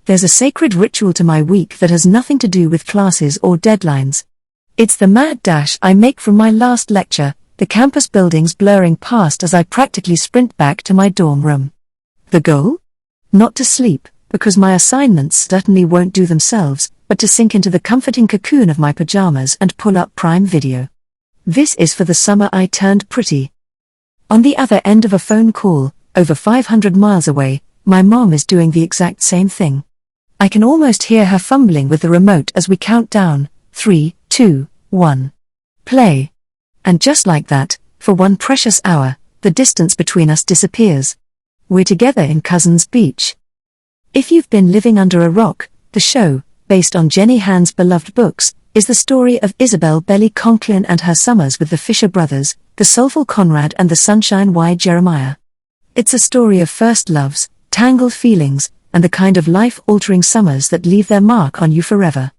There's a sacred ritual to my week that has nothing to do with classes or deadlines. It's the mad dash I make from my last lecture, the campus buildings blurring past as I practically sprint back to my dorm room. The goal? Not to sleep, because my assignments certainly won't do themselves, but to sink into the comforting cocoon of my pajamas and pull up Prime Video. This is for the summer I turned pretty. On the other end of a phone call, over 500 miles away, my mom is doing the exact same thing. I can almost hear her fumbling with the remote as we count down, 3, 2, 1. Play. And just like that, for one precious hour, the distance between us disappears. We're together in Cousins Beach. If you've been living under a rock, the show, based on Jenny Han's beloved books, is the story of Isabel Belly Conklin and her summers with the Fisher brothers, the soulful Conrad and the sunshine-wide Jeremiah. It's a story of first loves, tangled feelings, and the kind of life-altering summers that leave their mark on you forever.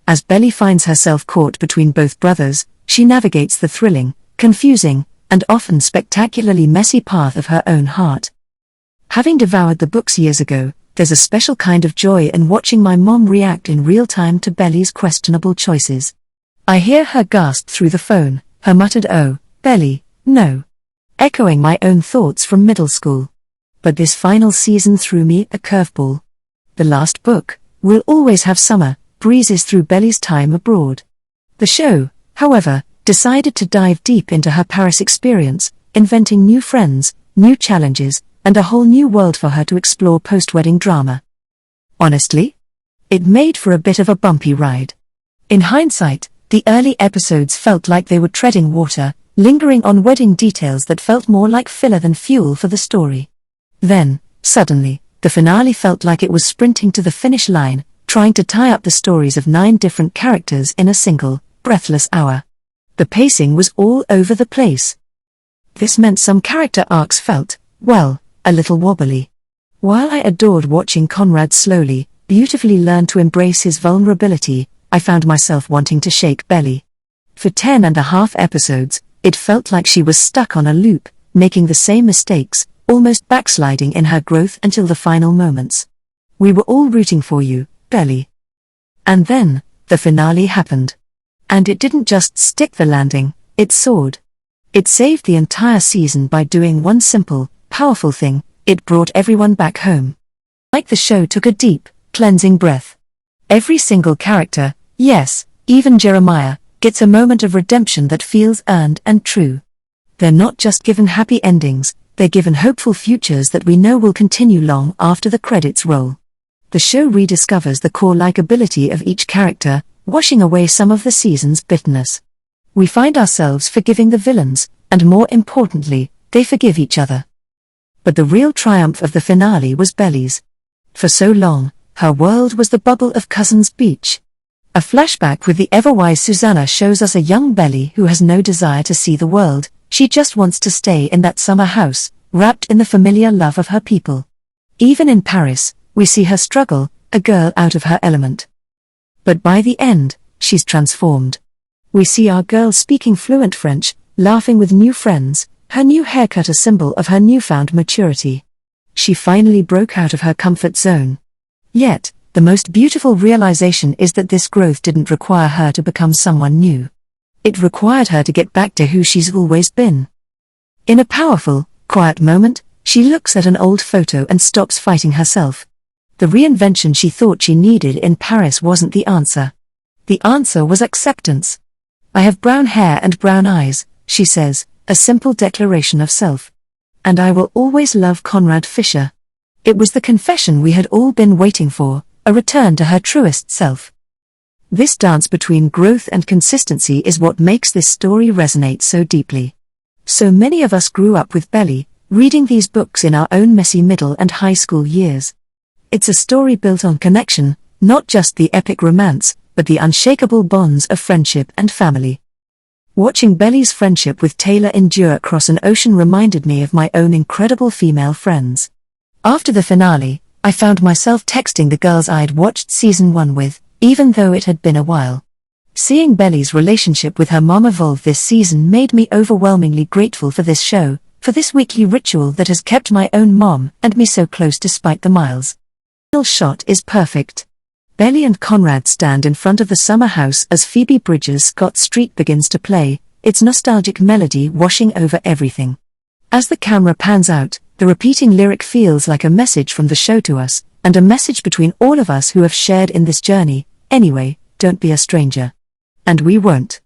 As Belly finds herself caught between both brothers, she navigates the thrilling, confusing, and often spectacularly messy path of her own heart. Having devoured the books years ago, there's a special kind of joy in watching my mom react in real time to Belly's questionable choices. I hear her gasp through the phone, her muttered "Oh, Belly, no," echoing my own thoughts from middle school. But this final season threw me a curveball. The last book, We'll Always Have Summer, breezes through Belly's time abroad. The show, however, decided to dive deep into her Paris experience, inventing new friends, new challenges, and a whole new world for her to explore post-wedding drama. Honestly, it made for a bit of a bumpy ride. In hindsight, the early episodes felt like they were treading water, lingering on wedding details that felt more like filler than fuel for the story. Then, suddenly, the finale felt like it was sprinting to the finish line, trying to tie up the stories of 9 different characters in a single, breathless hour. The pacing was all over the place. This meant some character arcs felt, well, a little wobbly. While I adored watching Conrad slowly, beautifully learn to embrace his vulnerability, I found myself wanting to shake Belly. For 10.5 episodes, it felt like she was stuck on a loop, making the same mistakes, almost backsliding in her growth until the final moments. We were all rooting for you, Belly. And then, the finale happened. And it didn't just stick the landing, it soared. It saved the entire season by doing one simple, powerful thing: it brought everyone back home. Like the show took a deep, cleansing breath. Every single character, yes, even Jeremiah, gets a moment of redemption that feels earned and true. They're not just given happy endings, they're given hopeful futures that we know will continue long after the credits roll. The show rediscovers the core likability of each character, washing away some of the season's bitterness. We find ourselves forgiving the villains, and more importantly, they forgive each other. But the real triumph of the finale was Belly's. For so long, her world was the bubble of Cousins Beach. A flashback with the ever-wise Susanna shows us a young Belly who has no desire to see the world. She just wants to stay in that summer house, wrapped in the familiar love of her people. Even in Paris, we see her struggle, a girl out of her element. But by the end, she's transformed. We see our girl speaking fluent French, laughing with new friends, her new haircut a symbol of her newfound maturity. She finally broke out of her comfort zone. Yet, the most beautiful realization is that this growth didn't require her to become someone new. It required her to get back to who she's always been. In a powerful, quiet moment, she looks at an old photo and stops fighting herself. The reinvention she thought she needed in Paris wasn't the answer. The answer was acceptance. I have brown hair and brown eyes, she says, a simple declaration of self. And I will always love Conrad Fisher. It was the confession we had all been waiting for, a return to her truest self. This dance between growth and consistency is what makes this story resonate so deeply. So many of us grew up with Belly, reading these books in our own messy middle and high school years. It's a story built on connection, not just the epic romance, but the unshakable bonds of friendship and family. Watching Belly's friendship with Taylor endure across an ocean reminded me of my own incredible female friends. After the finale, I found myself texting the girls I'd watched season 1 with, even though it had been a while. Seeing Belly's relationship with her mom evolve this season made me overwhelmingly grateful for this show, for this weekly ritual that has kept my own mom and me so close despite the miles. The shot is perfect. Belly and Conrad stand in front of the summer house as Phoebe Bridgers' Scott Street begins to play, its nostalgic melody washing over everything. As the camera pans out, the repeating lyric feels like a message from the show to us, and a message between all of us who have shared in this journey. Anyway, don't be a stranger. And we won't.